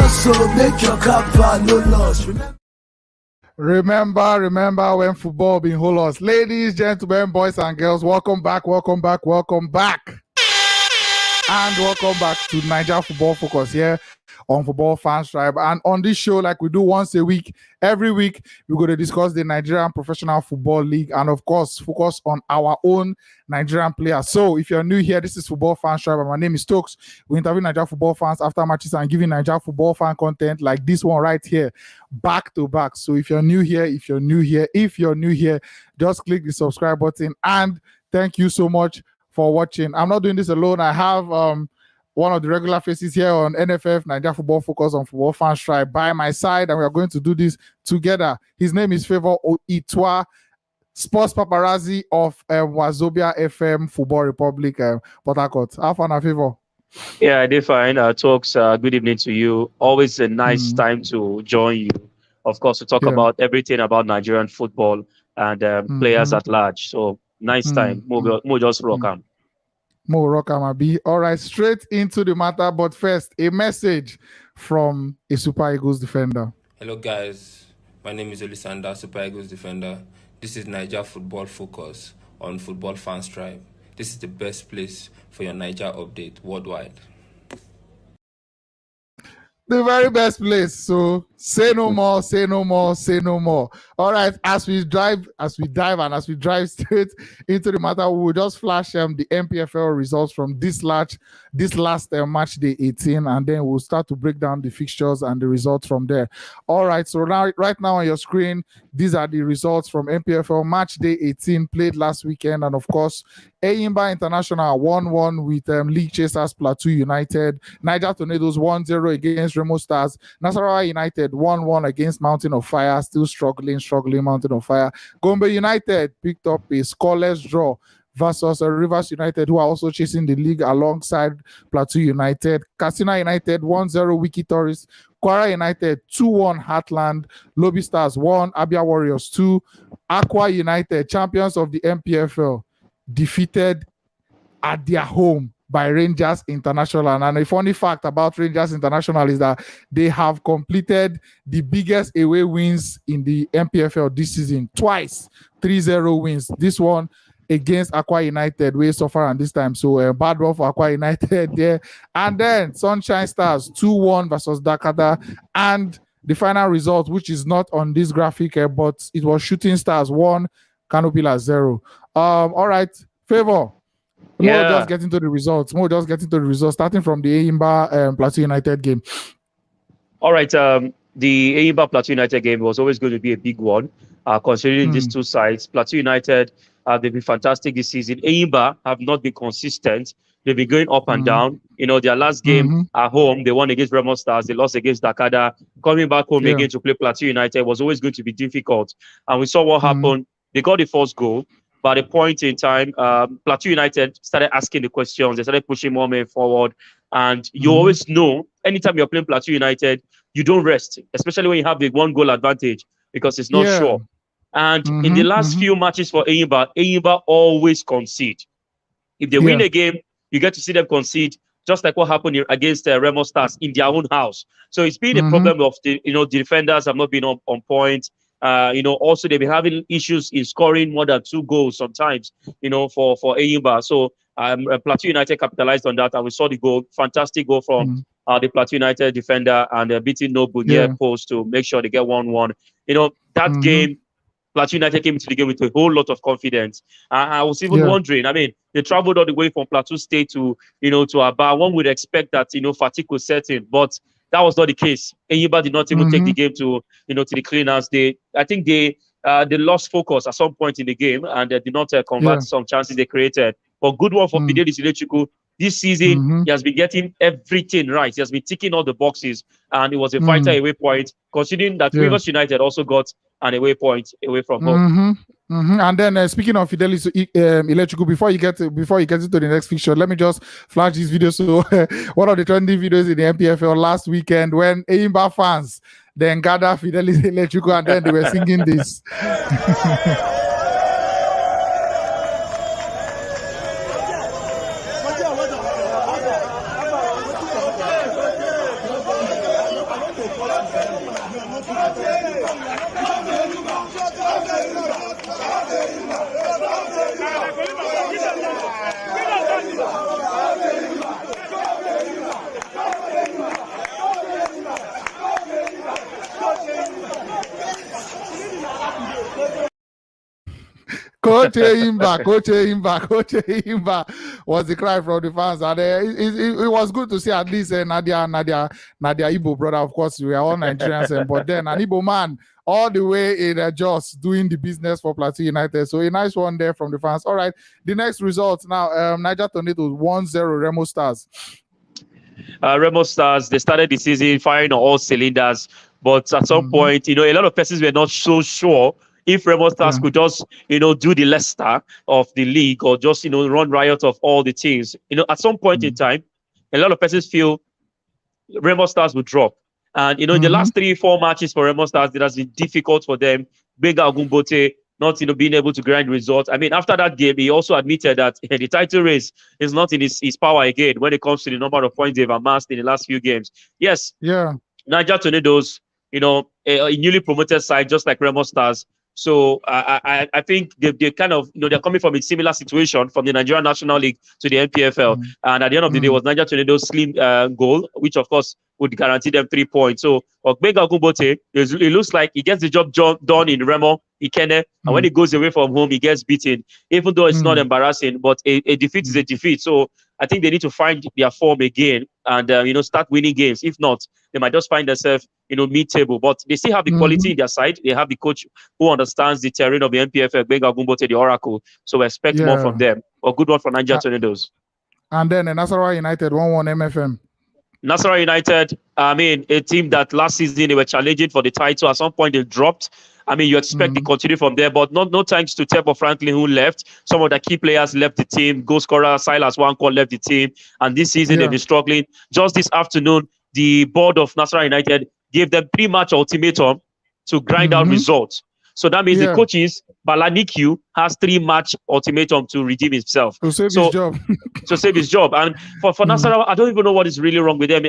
Also make your kappa no loss. Remember when football been hold us. Ladies, gentlemen, boys and girls, welcome back. And welcome back to Naija Football Focus here on Football Fans Tribe. And on this show, like we do once a week, every week, we're going to discuss the Nigerian Professional Football League and, of course, focus on our own Nigerian players. So if you're new here, this is Football Fans Tribe, and my name is Tox. We interview Nigerian football fans after matches and giving Nigerian football fan content like this one right here, back to back. So if you're new here, just click the subscribe button. And thank you so much for watching. I'm not doing this alone. I have one of the regular faces here on NFF, Naija Football Focus on Football Fans Tribe, by my side, and we are going to do this together. His name is Favour Itwa, Sports Paparazzi of Wazobia FM, Football Republic, Port Harcourt. How far now, Favour? Yeah, I did fine. Talks. Good evening to you. Always a nice time to join you. Of course, to talk about everything about Nigerian football and players at large. So nice time. More just rock on. More rock on, be all right. Straight into the matter, but first, a message from a Super Eagles defender. Hello, guys. My name is Olisanda, Super Eagles defender. This is Naija Football Focus on Football Fans Tribe. This is the best place for your Naija update worldwide. The very best place. So say no more. All right, as we dive straight into the matter, we will just flash the NPFL results from this last match day 18, and then we'll start to break down the fixtures and the results from there. All right, so right now on your screen, these are the results from NPFL match day 18 played last weekend, and of course, Eyimba International 1-1 with League Chasers Plateu United. Naija Tornadoes 1-0 against Remo Stars. Nasarawa United 1-1 against Mountain of Fire, still struggling Mountain of Fire. Gombe United picked up a scoreless draw versus Rivers United, who are also chasing the league alongside Plateu United. Katsina United 1-0 Wiki Tourists. Kwara United 2-1 Heartland. Lobby Stars 1, Abia Warriors 2. Aqua United, champions of the NPFL, defeated at their home by Rangers International. And a funny fact about Rangers International is that they have completed the biggest away wins in the NPFL this season, twice, 3-0 wins. This one against Aqua United, we suffer and this time. So bad one for Aqua United there. And then Sunshine Stars 2-1 versus Dakada. And the final result, which is not on this graphic, but it was Shooting Stars 1, Canopila 0. All right, Favour. More just get into the results. Starting from the Eyimba Plateu United game. All right. The Eyimba Plateu United game was always going to be a big one, considering these two sides. Plateu United, they've been fantastic this season. Eyimba have not been consistent. They've been going up and down. You know, their last game at home, they won against Remo Stars. They lost against Dakada. Coming back home again to play Plateu United was always going to be difficult. And we saw what happened. They got the first goal. But at a point in time, Plateu United started asking the questions. They started pushing more men forward. And you always know, anytime you're playing Plateu United, you don't rest, especially when you have the one goal advantage, because it's not sure. And in the last few matches for Eyimba always concede. If they win a game, you get to see them concede, just like what happened against Remo Stars in their own house. So it's been a problem of the defenders have not been on point. Also they've been having issues in scoring more than 2 goals sometimes, for Eyimba. So Plateu United capitalized on that, and we saw the goal, fantastic goal from the Plateu United defender, and beating Nobu near post to make sure they get 1-1. That game, Plateu United came into the game with a whole lot of confidence. I was even wondering, I mean, they traveled all the way from Plateau State to Aba. One would expect that, fatigue was set in, but that was not the case. Eyimba did not even take the game to the cleaners. I think they lost focus at some point in the game, and they did not convert some chances they created. But good one for Fidelis Ilechukwu. This season, he has been getting everything right. He has been ticking all the boxes, and it was a vital away point, considering that Rivers United also got an away point away from home. And then speaking of Fidelis Ilechukwu, before you get into the next fixture, let me just flash this video. So one of the trending videos in the NPFL last weekend, when Eyimba fans then gathered Fidelis Ilechukwu, and then they were singing this. Imba was the cry from the fans. And it was good to see at least Nadia Igbo brother. Of course, we are all Nigerians, but then an Igbo man all the way in Jos doing the business for Plateu United. So a nice one there from the fans. All right, the next result now, Naija Tornadoes 1-0 Remo Stars. Remo Stars, they started the season firing on all cylinders, but at some point, a lot of persons were not so sure if Remo Stars could just, do the Leicester of the league or just, run riot of all the teams. At some point in time, a lot of persons feel Remo Stars would drop. And, in the last 3-4 matches for Remo Stars, it has been difficult for them. Benga Ogumbote not being able to grind results. I mean, after that game, he also admitted that the title race is not in his power again when it comes to the number of points they've amassed in the last few games. Yes, Naija Tornadoes, a newly promoted side, just like Remo Stars. So I think they kind of, they're coming from a similar situation from the Nigerian National League to the NPFL. And at the end of the day, was Naija Tornadoes' slim goal, which of course would guarantee them 3 points. So Ogbenga Ogumbote, it looks like he gets the job done in Remo, Ikene, and when he goes away from home, he gets beaten, even though it's not embarrassing, but a defeat is a defeat. So I think they need to find their form again and, start winning games. If not, they might just find themselves, mid-table. But they still have the quality in their side. They have the coach who understands the terrain of the NPFL, Ogbenga Ogumbote, the Oracle. So we expect more from them. A good one for Naija Tornadoes. And then Nasarawa United 1-1 MFM. Nasarawa United, a team that last season they were challenging for the title. At some point they dropped. You expect to continue from there, but no thanks to Tebo Franklin who left. Some of the key players left the team. Goal scorer Silas Wankwo left the team. And this season they've been struggling. Just this afternoon, the board of Nasarawa United gave them 3-match ultimatum to grind out results. So that means the coaches, Balanikiu, has 3-match ultimatum to redeem himself. To save his job. To save his job. And for Nasarawa, I don't even know what is really wrong with them.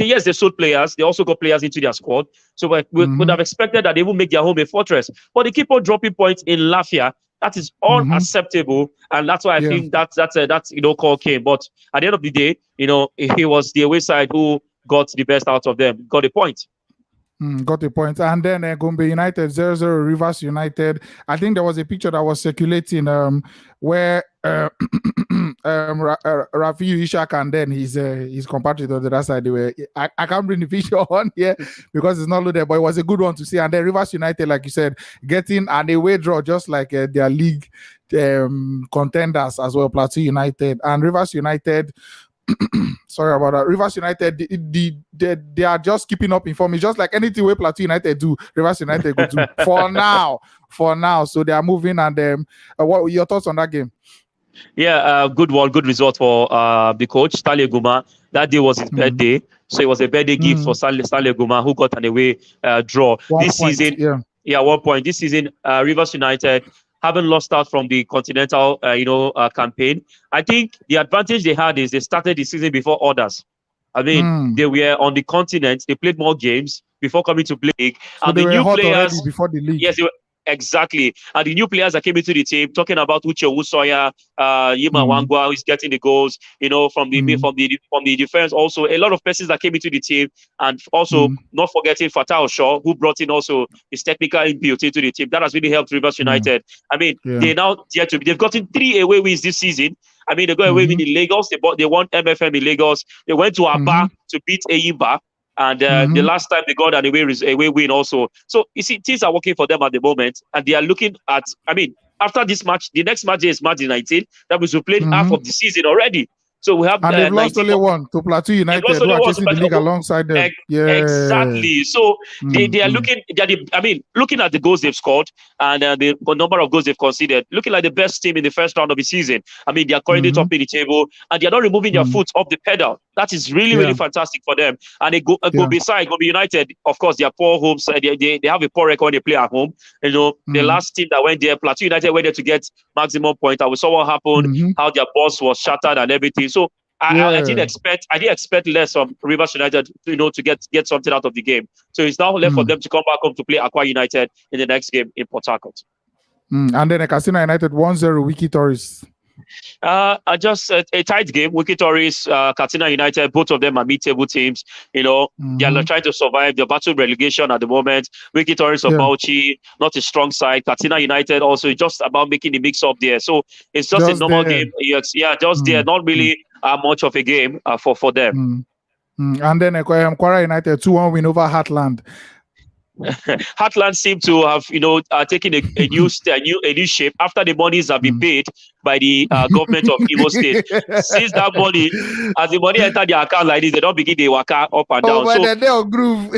Yes, they sold players. They also got players into their squad. So we would have expected that they will make their home a fortress. But they keep on dropping points in Lafia. That is unacceptable. And that's why I think that's call came. But at the end of the day, it was the away side who got the best out of them, got a point. Got a point. And then Gombe United 0-0 Rivers United. I think there was a picture that was circulating where Rafiu Ishak and then his compatriot on the other side. I can't bring the picture on here because it's not loaded, but it was a good one to see. And then Rivers United, like you said, getting an away draw just like their league contenders as well, Plateu United and Rivers United. Sorry about that. Rivers United, they are just keeping up in form. It's just like anything where Plateu United do, Rivers United go do for now. So they are moving. And what were your thoughts on that game? Yeah, good one, good result for the coach Sadiq Umar. That day was his birthday, so it was a birthday gift for Sadiq Umar, who got an away draw 1 season. 1 point this season. Rivers United haven't lost out from the continental, campaign. I think the advantage they had is they started the season before others. They were on the continent. They played more games before coming to play. So and the new players before the league. Yes, they were. Exactly. And the new players that came into the team, talking about Uche Wusoya, Yima Wangwa, who is getting the goals, from the defense. Also, a lot of persons that came into the team, and also not forgetting Fatah Shaw, who brought in also his technical input into the team. That has really helped Rivers United. They now they've gotten 3 away wins this season. They got away win in Lagos. They won MFM in Lagos. They went to Aba to beat Eyimba. And the last time they got an away win also. So, you see, things are working for them at the moment. And they are looking at, after this match, the next match is March 19. That means we played half of the season already. So we have. And they've lost only one to Plateu United, who are chasing the league alongside them. Exactly. So they are looking. Looking at the goals they've scored and the number of goals they've conceded, looking like the best team in the first round of the season. They are currently top in the table, and they are not removing their foot off the pedal. That is really fantastic for them. And they go beside Gombe United. Of course, they are poor homes. They have a poor record when they play at home. The last team that went there, Plateu United, went there to get maximum point. And we saw what happened, how their boss was shattered and everything. So I didn't expect less from Rivers United, to get something out of the game. So it's now left for them to come back home to play Aqua United in the next game in Port Harcourt. And then Casino United 1-0 Wiki Tourists. Just a tight game. Wiki Tories, Katsina United, both of them are mid-table teams. They are trying to survive the battle relegation at the moment. Wiki Tories of Bauchi, not a strong side. Katsina United also just about making the mix up there. So it's just a normal game. Just there. Not really much of a game for them. And then Kwara United 2-1 win over Heartland. Heartland seem to have, taken a new shape after the monies have been paid by the government of Imo State. Since that money, as the money enter their account like this, they don't begin the waka up and down. So they don't groove.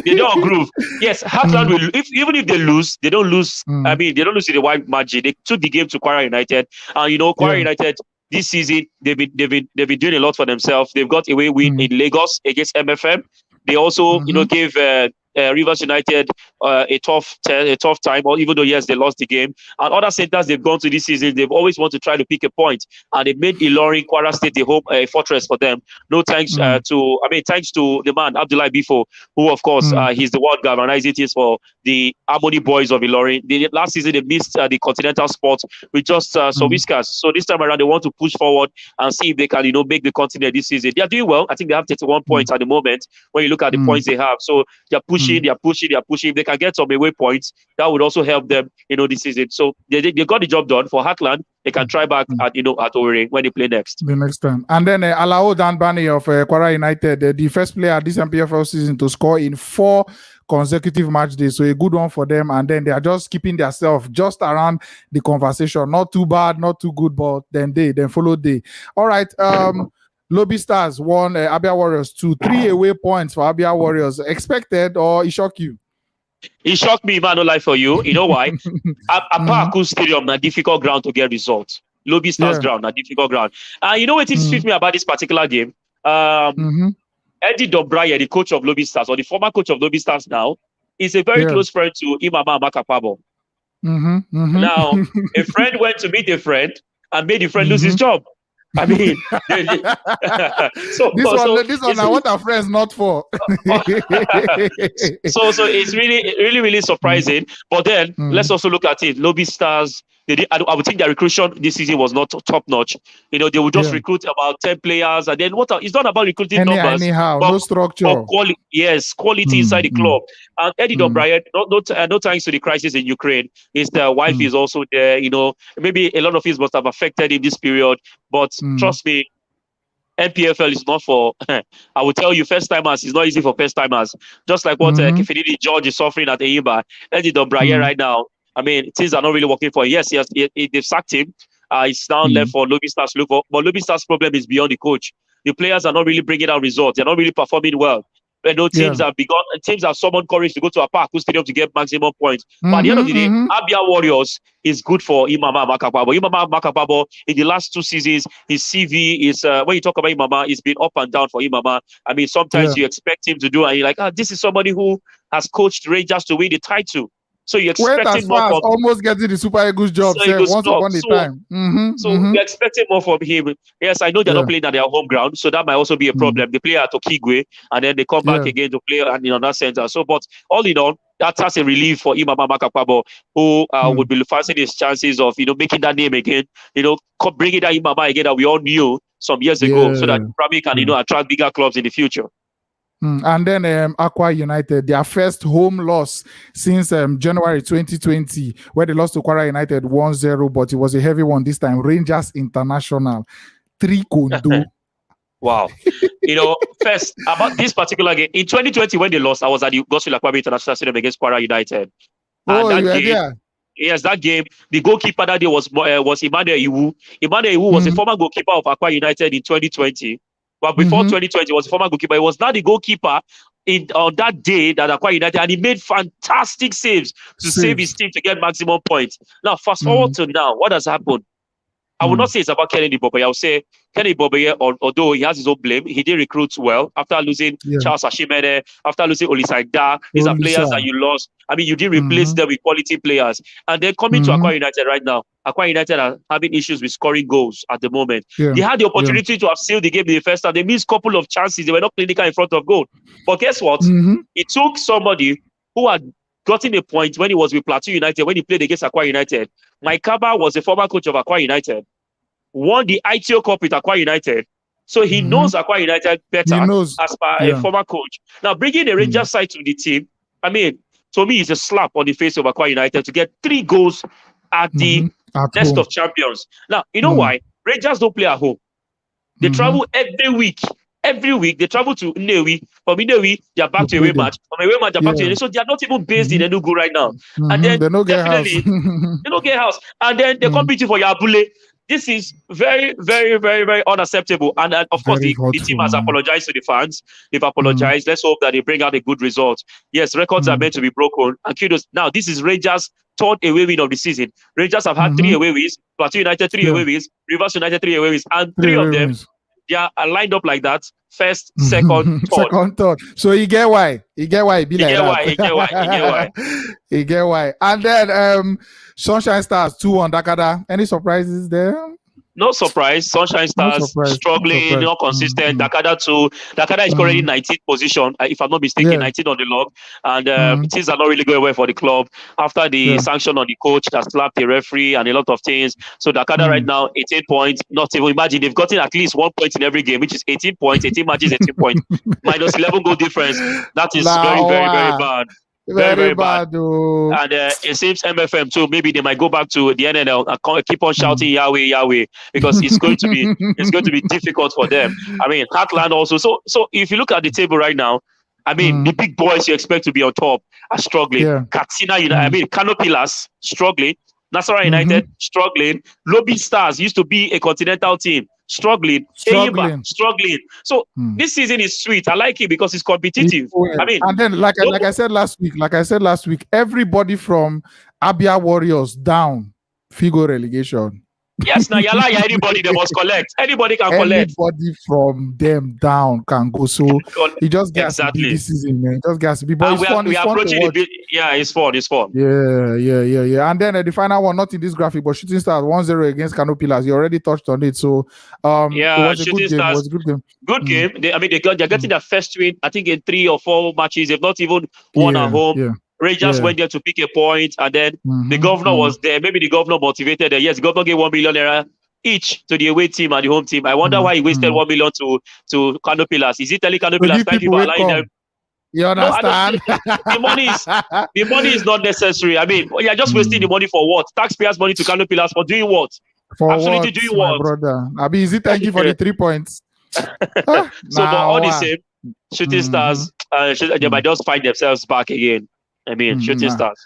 They don't groove. Yes, Heartland will. Even if they lose, they don't lose. I mean, they don't lose in the wide margin. They took the game to Kwara United, and Kwara United this season they've been doing a lot for themselves. They've got away win in Lagos against MFM. They also, gave Rivers United a tough time, or even though yes they lost the game. And other centers they've gone to this season, they've always wanted to try to pick a point, and they made Ilorin, Kwara State the home fortress for them. No thanks thanks to the man Abdullahi Bifo, who of course he's the one galvanizing things for the Harmony Boys of Ilorin. Last season they missed the continental spot with just some whiskers. So this time around they want to push forward and see if they can make the continent this season. They are doing well. I think they have 31 points at the moment when you look at the points they have. So they're pushing. If they can get some away points, that would also help them, this season. So they got the job done. For Heartland, they can try back at Owerri when they play next. The next time. And then Alao Danbani of Kwara United, the first player this NPFL season to score in 4 consecutive match days. So a good one for them. And then they are just keeping themselves just around the conversation. Not too bad, not too good, but then follow day. All right. Lobby Stars won Abia Warriors 2-3 away points for Abia Warriors. Expected or it shocked you? It shocked me, man. No lie for you. You know why? Apaku Stadium, a difficult ground to get results. Lobby Stars ground, a difficult ground. And you know what suits me about this particular game? Eddie Dobraye, the coach of Lobby Stars, or the former coach of Lobby Stars now, is a very close friend to Imama Makapabo. Now, a friend went to meet a friend and made the friend lose his job. I mean, this one are what our friends not for. so it's really surprising. But then let's also look at it. Lobby Stars, I would think their recruitment this season was not top notch. They would just recruit about 10 players, and then it's not about recruiting numbers. Anyhow, no structure. Quality inside the club. And Eddie Dobraye, no thanks to the crisis in Ukraine, his wife is also there. Maybe a lot of things must have affected him this period. But trust me, NPFL is not for, I will tell you, first timers. It's not easy for first timers. Just like what Kefididi George is suffering at Eyimba. Eddie Dobraye right now, I mean, things are not really working for him. Yes, they've sacked him. He's now left for Lobby Stars to look for. But Lobby Stars' problem is beyond the coach. The players are not really bringing out results. They're not really performing well. Teams have summoned courage to go to Apaku Stadium to get maximum points. But at the end of the day, Abia Warriors is good for Imama Makapabo. Imama Makapabo, in the last 2 seasons, his CV is, when you talk about Imama, it's been up and down for Imama. I mean, sometimes you expect him to do, and you're like, this is somebody who has coached Rangers to win the title. So you're expecting more from almost getting the Super Eagles job once upon a time. We're expecting more from him. Yes, I know they're not playing at their home ground, so that might also be a problem. They play at Okigwe, and then they come back again to play in another center. So, but all in all, that's a relief for Imama Makapabo, who would be fancying his chances of making that name again. Bringing that Imama again that we all knew some years ago, so that probably can attract bigger clubs in the future. And then Aqua United, their first home loss since January 2020, where they lost to Kwara United 1-0, but it was a heavy one this time. Rangers International 3 Kondo. Wow. First, about this particular game, in 2020 when they lost, I was at the Gospel Akwabe International Stadium against Kwara United. Yes, that game, the goalkeeper that day was Emmanuel Iwu. Emmanuel Iwu was the former goalkeeper of Aqua United in 2020. But before 2020, he was a former goalkeeper. He was now the goalkeeper on that day that Aqua United, and he made fantastic saves to save his team to get maximum points. Now, fast forward to now, what has happened? I will not say it's about Kennedy Boboye. I will say Kennedy Boboye, although he has his own blame, he did recruit well after losing Charles Ashimene, after losing Olisaida. These are players that you lost. I mean, you did replace them with quality players. And then coming to Aqua United right now, Aqua United are having issues with scoring goals at the moment. They had the opportunity to have sealed the game in the first half. They missed a couple of chances. They were not clinical in front of goal. But guess what? It took somebody who had gotten a point when he was with Plateu United, when he played against Aqua United. Mike Kaba was the former coach of Aqua United. won the ITO Cup with Akwa United. So he knows Akwa United better as per a former coach. Now, bringing the Rangers side to the team, I mean, to me, it's a slap on the face of Akwa United to get 3 goals at the Nest of Champions. Now, you know why? Rangers don't play at home. They travel every week. Every week, they travel to Nnewi. From Nnewi, they are back to away match. From away match, they are back to Nnewi. So they are not even based in Enugu right now. And then they don't get definitely, they don't get house. And then they're competing for Yabule. This is very, very, very, very unacceptable. And of course, the team has apologized to the fans. They've apologized. Let's hope that they bring out a good result. Yes, records are meant to be broken. And kudos. Now, this is Rangers' 3rd away win of the season. Rangers have had 3 away wins. Plateu United 3 away wins. Rivers United 3 away wins. And 3 of them, they are lined up like that. First, second, third. Second, third. So you get why. You get why. He get why. And then Sunshine Stars 2-1 Dakada. Any surprises there? No surprise. Sunshine Stars struggling, not consistent. Dakada is currently 19th position, if I'm not mistaken, 19th on the log. And things are not really going well for the club after the sanction on the coach that slapped the referee and a lot of things. So Dakada right now, 18 points. Not even imagine they've gotten at least 1 point in every game, which is 18 points, 18 matches, 18 points, minus 11 goal difference. That is very, very, very bad. Very, very bad. And it seems MFM too. Maybe they might go back to the NNL and keep on shouting Yahweh, Yahweh, because it's going to be difficult for them. I mean, Heartland also. So if you look at the table right now, I mean, the big boys you expect to be on top are struggling. Katsina United, I mean, Kano Pillars struggling. Nasarawa United struggling. Lobby Stars used to be a continental team. Struggling. Struggling. So this season is sweet. I like it because it's competitive. I mean, and then like I said last week, everybody from Abia Warriors down, Figo relegation. Yes, now anybody they must collect. Anybody can collect. Anybody from them down can go. So it just gets to be this season, man. It just gets to be. But it's fun. It's fun. It's fun. Yeah. And then the final one, not in this graphic, but Shooting Stars 1-0 against Kano Pillars. You already touched on it. So it was a good game. It was a good game. Good game. They're getting their first win. I think in 3 or 4 matches. They've not even won at home. Yeah. Rangers went there to pick a point, and then the governor was there. Maybe the governor motivated them. Yes, the governor gave 1 million naira each to the away team and the home team. I wonder why he wasted 1 million to Kano Pillars. Is he telling Kano Pillars, thank you for allowing them? You understand? No, the money is not necessary. I mean, you're just wasting the money for what? Taxpayers' money to Kano Pillars for doing what? Absolutely doing what? Brother. I mean, is it thank you for the 3 points? But all the same, Shooting Stars, they might just find themselves back again. I mean, Shooting Stars.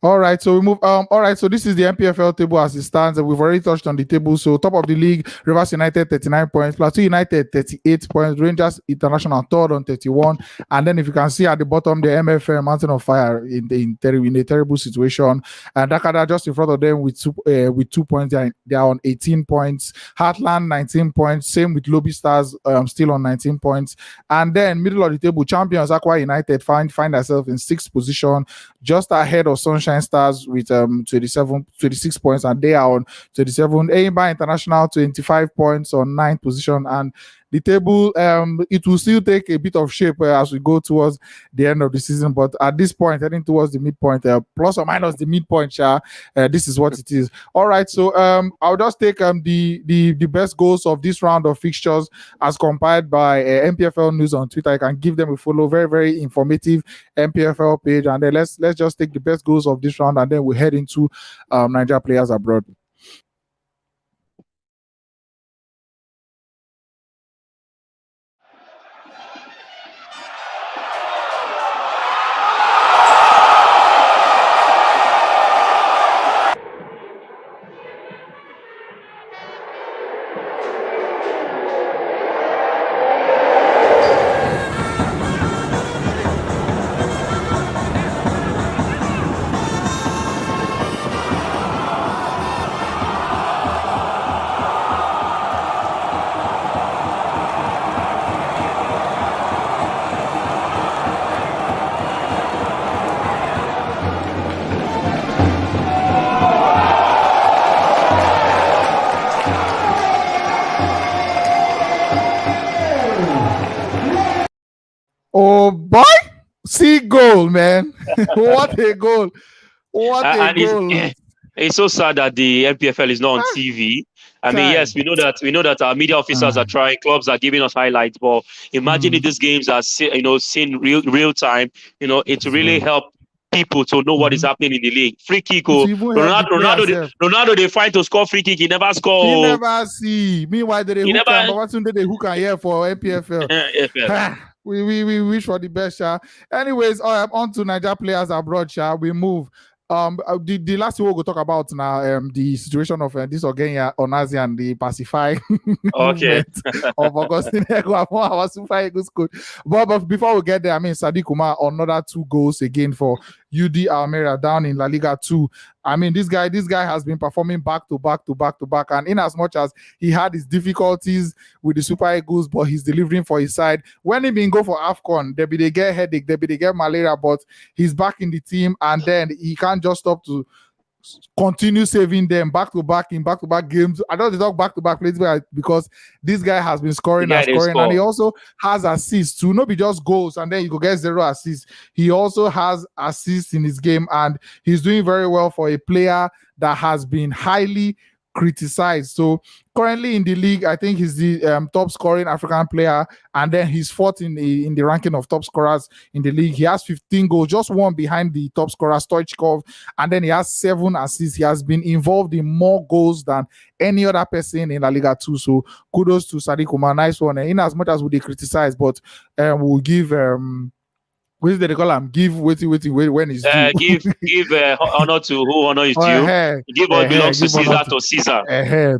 All right, so we move. All right, so this is the NPFL table as it stands, and we've already touched on the table. So top of the league, Rivers United 39 points, Plateu United 38 points, Rangers International third on 31, and then if you can see at the bottom, the MFM Mountain of Fire in a terrible situation, and Dakada just in front of them with 2 points. They are on 18 points. Heartland 19 points. Same with Lobby Stars, still on 19 points, and then middle of the table, champions Akwa United find themselves in 6th position, just ahead of Sunshine Stars with 26 points, and they are on 27. Eimba International 25 points on 9th position, and the table it will still take a bit of shape as we go towards the end of the season, but at this point, heading towards the midpoint, plus or minus the midpoint, this is what it is. All right, so I'll just take the best goals of this round of fixtures as compiled by NPFL News on Twitter. You can give them a follow. Very, very informative NPFL page, and then let's just take the best goals of this round, and then we head into Naija players abroad. Oh boy, see goal, man. What a goal. What a goal. It's so sad that the NPFL is not on TV. I mean, yes, we know that our media officers are trying, clubs are giving us highlights, but imagine if these games are seen real time, it really help people to know what is happening in the league. Free kick, It will even help the players sef. Ronaldo they find to score free kick, he never score. He never see. Meanwhile, they He hook never- and Babatunde they hook and here for NPFL. FL. We wish for the best, Sha. Anyways, on to Niger players abroad, Sha. We move. The last thing we'll go talk about now, the situation of this Ogenyi Onazi and the Pacify Okay. movement of Augustine Ego, our Super Eagles coach. But before we get there, I mean, Sadiq Umar another 2 goals again for UD Almeria down in La Liga 2. I mean, this guy has been performing back to back, and in as much as he had his difficulties with the Super Eagles, but he's delivering for his side. When he been go for AFCON, they get headache, they get malaria, but he's back in the team, and then he can't just stop to continue saving them back to back games. I don't talk back to back plays because this guy has been scoring and scoring, and he also has assists too. Not be just goals and then you go get 0 assists. He also has assists in his game, and he's doing very well for a player that has been highly criticized. So currently in the league, I think he's the top scoring African player, and then he's 4th in the ranking of top scorers in the league. He has 15 goals, just 1 behind the top scorer Stoichkov, and then he has 7 assists. He has been involved in more goals than any other person in La Liga 2. So kudos to Sadiq Umar, nice one. In as much as we criticize, but we'll give what is they call him? Give wait when it's due. Give honor to who honor is due. Give what belongs to Caesar to Caesar.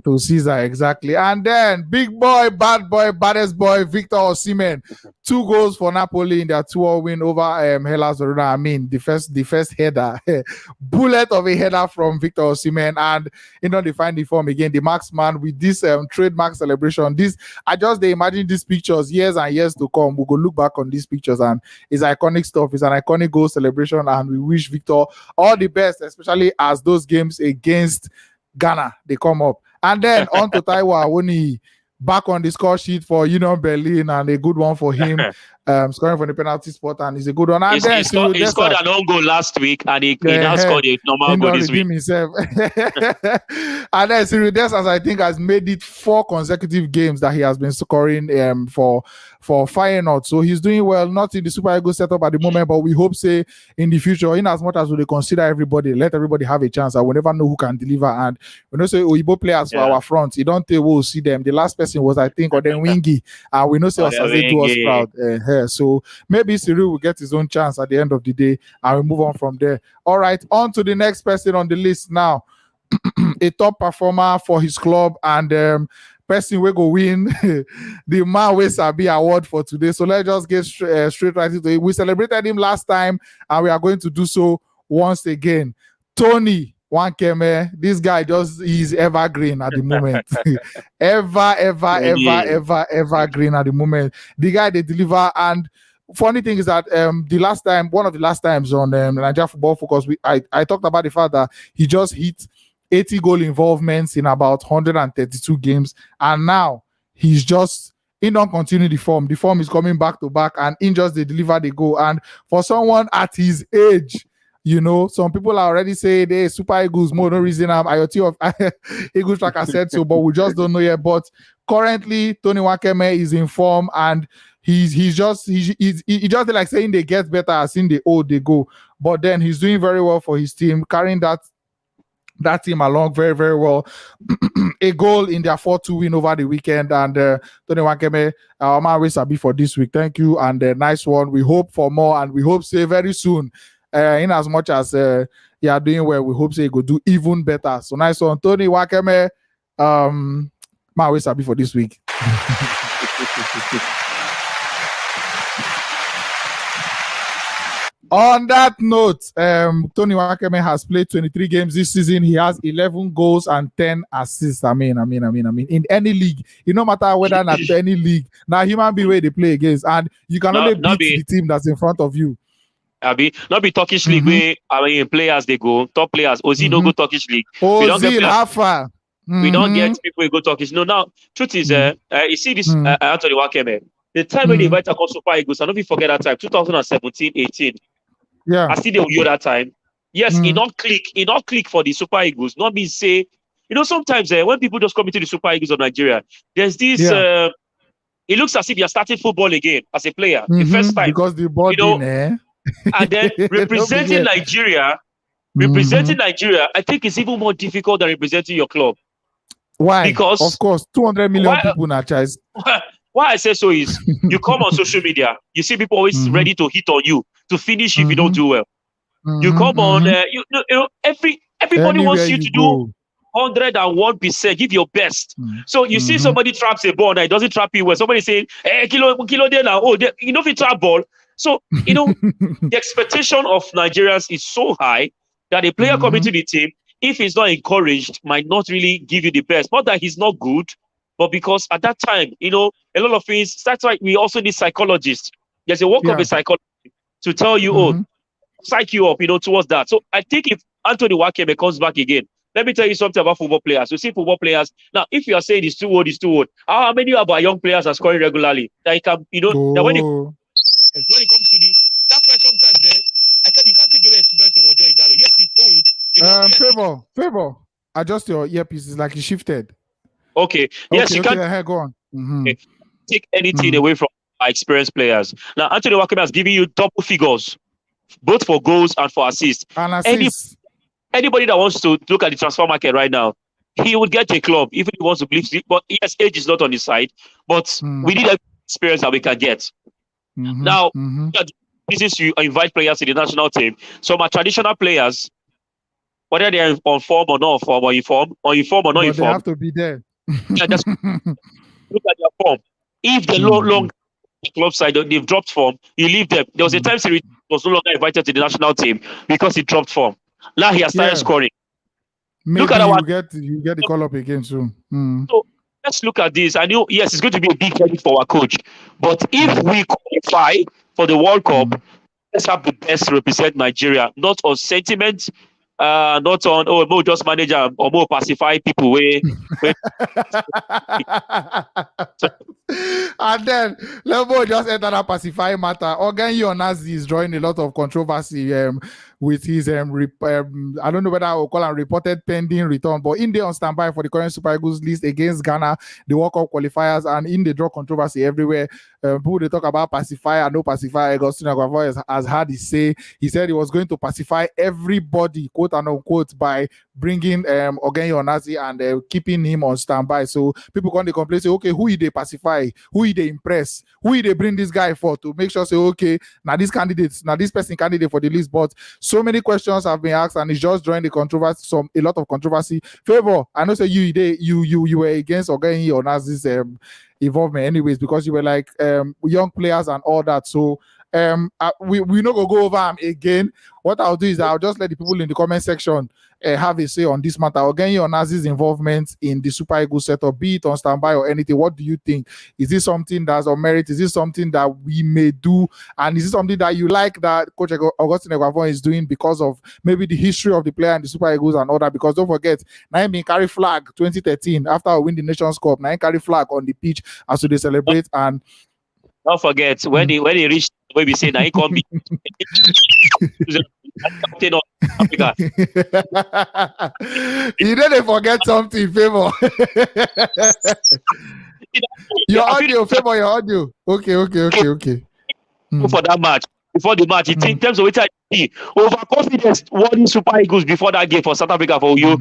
To Caesar, exactly. And then big boy, bad boy, baddest boy, Victor Osimhen. 2 goals for Napoli in their 2-0 win over Hellas Verona. I mean, the first header, bullet of a header from Victor Osimhen, and they find the form again. The marksman with this trademark celebration. I just imagine these pictures years and years to come. We'll go look back on these pictures, and it's iconic stuff. It's an iconic goal celebration, and we wish Victor all the best, especially as those games against Ghana they come up. And then on to Taiwo Awoniyi, back on the score sheet for Union Berlin, and a good one for him. Scoring from the penalty spot, and it's a good one. And he scored an own goal last week, and he now scored a normal goal this week. Himself. And then Cyril Dessers, I think, has made it 4 consecutive games that he has been scoring for Feyenoord. So he's doing well, not in the Super Eagles setup at the moment, but we hope, say, in the future, in as much as we consider everybody, let everybody have a chance. I will never know who can deliver. And say Oyibo players for our front, you don't think we'll see them. The last person was, I think, Odenwingi, and we know say Osaze do us proud. So maybe Cyril will get his own chance at the end of the day, and we move on from there. All right, on to the next person on the list now. A top performer for his club, and person we go win the Man We Sabi award for today. So let's just get straight right into it. We celebrated him last time, and we are going to do so once again. Tony Wankeme, this guy he's evergreen at the moment. evergreen at the moment. The guy they deliver, and funny thing is that one of the last times on Naija Football Focus, I talked about the fact that he just hit 80 goal involvements in about 132 games, and now he don't continue the form. The form is coming back to back, and in just they deliver the goal. And for someone at his age, some people are already saying they Super Eagles more no reason IoT of Eagles like I said so, but we just don't know yet. But currently Tony Wankeme is in form, and he's just like saying they get better as in the old they go. But then he's doing very well for his team, carrying that team along very, very well. A goal in their 4-2 win over the weekend, and Tony Wankeme, Man We Sabi for this week. Thank you, and nice one. We hope for more, and we hope say very soon. In as much as you are doing well, we hope say you go do even better. So nice one, Tony Wankeme. Man We Sabi for this week. On that note, Tony Wankeme has played 23 games this season. He has 11 goals and 10 assists. I mean, in any league, no matter whether not any league, now human being where they play against, and you can only beat the team that's in front of you. Not be Turkish league where players they go, top players. Ozil no go Turkish league. Ozil, how far? We don't get people who go Turkish. No, now truth is, you see this Anthony Wankeme. The time when they invite across Super Eagles, I don't forget that time, 2017-18. Yeah, I still don't that time. Yes, he not click for the Super Eagles. Not be say sometimes when people just come into the Super Eagles of Nigeria, there's this. It looks as if you're starting football again as a player, the first time. Because the body, and then representing Nigeria, I think it's even more difficult than representing your club. Why? Because of course, 200 million people in our choice. Why I say so is you come on social media, you see people always ready to hit on you, to finish if you don't do well. You come on, everybody wants you to do 101%, give your best. So you see somebody traps a ball and it doesn't trap you well. Somebody saying, hey, kilo there now. Oh, if you trap ball. So, the expectation of Nigerians is so high that a player coming to the team, if he's not encouraged, might not really give you the best. Not that he's not good, but because at that time, a lot of things, that's why we also need psychologists. There's a work of a psychologist to tell you, psych you up, towards that. So I think if Anthony Wakeme comes back again, let me tell you something about football players. You see football players. Now, if you are saying it's too old, how many of our young players are scoring regularly? That you can, that when it comes to that's why sometimes you can't take away experience from Ogenyi Onazi. Yes, he's old. Favor. Adjust your earpiece. It's like you shifted. Okay. Yes, you can't go on. take anything away from our experienced players. Now, Anthony Wakeme has given you double figures, both for goals and for assists. Anybody that wants to look at the transfer market right now, he would get a club if he wants to believe. But yes, age is not on his side. But we need experience that we can get. Now, this is you invite players to the national team. Some are traditional players, whether they are on form or not form, or inform or not inform. They have to be there. Just look at their form. If the long club side they've dropped form, you leave them. There was a time he was no longer invited to the national team because he dropped form. Now he has started scoring. Maybe look at you get the call up again soon. So let's look at this. I know, yes, it's going to be a big credit for our coach. But if we qualify for the World Cup, let's have the best represent Nigeria, not on sentiment, not on Mo just manage or Mo pacify people. And then Mo just enter that pacifying matter. Ogenyi Onazi is drawing a lot of controversy with his I don't know whether I will call him reported pending return, but in the on standby for the current Super Eagles list against Ghana, the World Cup qualifiers, and in the draw controversy everywhere. People they talk about pacifier, no pacifier. Agustin Agwavo has had his say. He said he was going to pacify everybody, quote and unquote, by bringing Ogenyi Onazi and keeping him on standby. So people come to complain, say, okay, who they pacify? Who they impress? Who they bring this guy for to make sure say, okay, now this person candidate for the list. But so many questions have been asked, and it's just drawing the controversy, a lot of controversy. Favor, I know say you were against Ogenyi Onazi's involvement anyways, because you were like young players and all that. So we not gonna go over them again. What I'll do is I'll just let the people in the comment section have a say on this matter. Ogenyi Onazi's involvement in the Super Eagles setup, be it on standby or anything. What do you think? Is this something that's on merit? Is this something that we may do? And is this something that you like that Coach Augustine Egwavon is doing because of maybe the history of the player and the Super Eagles and all that? Because don't forget, Naija carry flag 2013 after we win the Nations Cup. Naija carry flag on the pitch as they celebrate. And don't forget when he reached where we say now he can't be you didn't forget something, Favor. Your audio, Favor, your audio. Okay. For that match, before the match, in terms of which I see overconfidence won Super Eagles before that game for South Africa for you.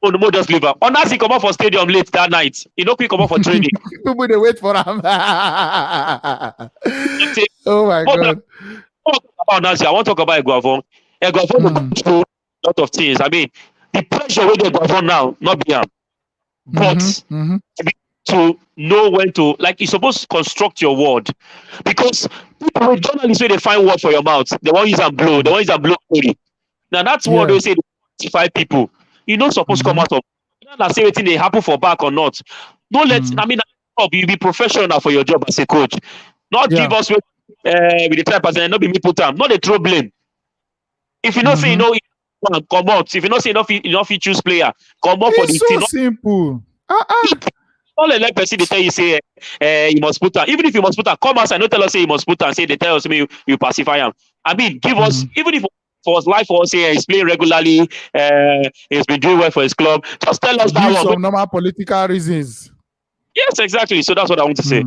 Oh, no more just leave her. Onazi come out for stadium late that night. He no quick come out for training. People they wait for him. Oh my God. About Onazi, I want to talk about Egwavon. Egwavon will do a lot of things. I mean, the pressure with Egwavon now, not be him. But to know when to, like, you're supposed to construct your word. Because people with journalists, when they find word for your mouth, they won't use a blow. They won't use a blow. Now that's what they say to 5 people. You're not supposed to come out of. You don't say anything they happen for back or not. Don't let. I mean, you be professional for your job as a coach. Not give us with the type person and not be me put them. Not a throw blame. If you not say come out. If you not say enough, you choose player. Come out for the team. It's so simple. All the person they tell you say you must put them. Even if you must put them, come outside. Not tell us say you must put them. Say they tell us you pacify them. I mean, give us even if for his life for us here. He's playing regularly. He's been doing well for his club. Just tell us that one. Some normal political reasons. Yes, exactly. So that's what I want to say.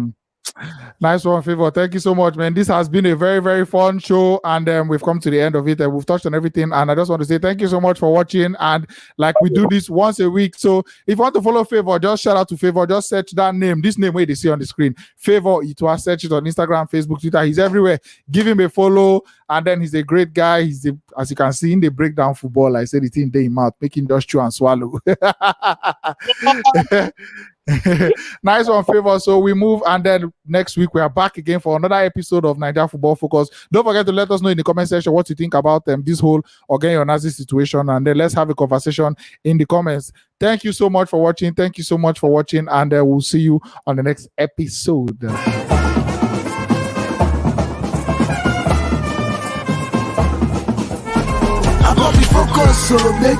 Nice one, Favor. Thank you so much, man. This has been a very, very fun show, and we've come to the end of it, and we've touched on everything. And I just want to say thank you so much for watching. And like we do this once a week, so if you want to follow Favor, just shout out to Favor. Just search that name, this name where they see on the screen, Favor Itwa. Search it on Instagram, Facebook, Twitter. He's everywhere. Give him a follow, and then he's a great guy. As you can see in the breakdown football, I said it in the mouth, making just chew and swallow. Nice one, Favor. So we move, and then next week we are back again for another episode of Naija Football Focus. Don't forget to let us know in the comment section what you think about this whole Ogenyi Onazi situation, and then let's have a conversation in the comments. Thank you so much for watching. Thank you so much for watching, and we'll see you on the next episode. I got me focus, so make